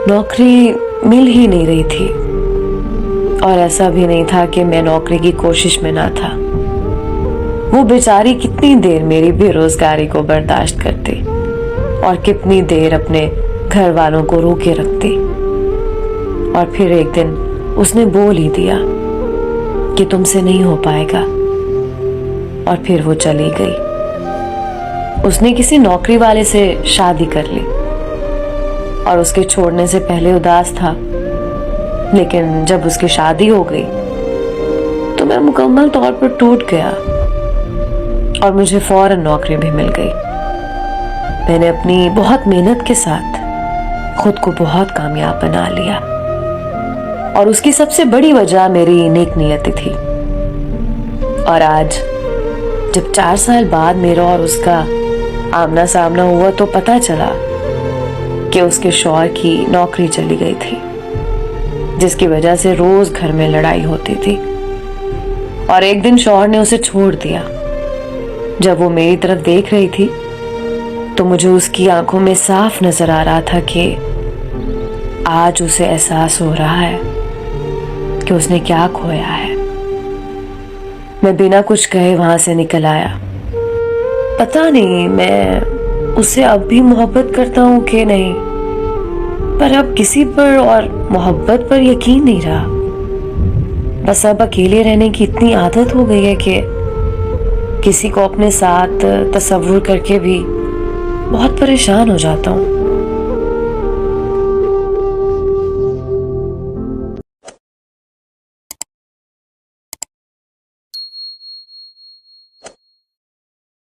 नौकरी मिल ही नहीं रही थी और ऐसा भी नहीं था कि मैं नौकरी की कोशिश में ना था। वो बेचारी कितनी देर मेरी बेरोजगारी को बर्दाश्त करती और कितनी देर अपने घर वालों को रोके रखती। और फिर एक दिन उसने बोल ही दिया कि तुमसे नहीं हो पाएगा और फिर वो चली गई। उसने किसी नौकरी वाले से शादी कर ली और उसके छोड़ने से पहले उदास था, लेकिन जब उसकी शादी हो गई तो मैं मुकम्मल तौर पर टूट गया और मुझे फौरन नौकरी भी मिल गई। मैंने अपनी बहुत मेहनत के साथ खुद को बहुत कामयाब बना लिया और उसकी सबसे बड़ी वजह मेरी नेक नियति थी। और आज जब 4 साल बाद मेरा और उसका आमना सामना हुआ तो पता चला कि उसके शौहर की नौकरी चली गई थी, जिसकी वजह से रोज घर में लड़ाई होती थी। और एक दिन शौहर ने उसे छोड़ दिया। जब वो मेरी तरफ देख रही थी तो मुझे उसकी आंखों में साफ नजर आ रहा था कि आज उसे एहसास हो रहा है कि उसने क्या खोया है। मैं बिना कुछ कहे वहां से निकल आया। पता नहीं मैं उससे अब भी मोहब्बत करता हूं कि नहीं, पर अब किसी पर और मोहब्बत पर यकीन नहीं रहा। बस अब अकेले रहने की इतनी आदत हो गई है कि किसी को अपने साथ तस्वुर करके भी बहुत परेशान हो जाता हूँ।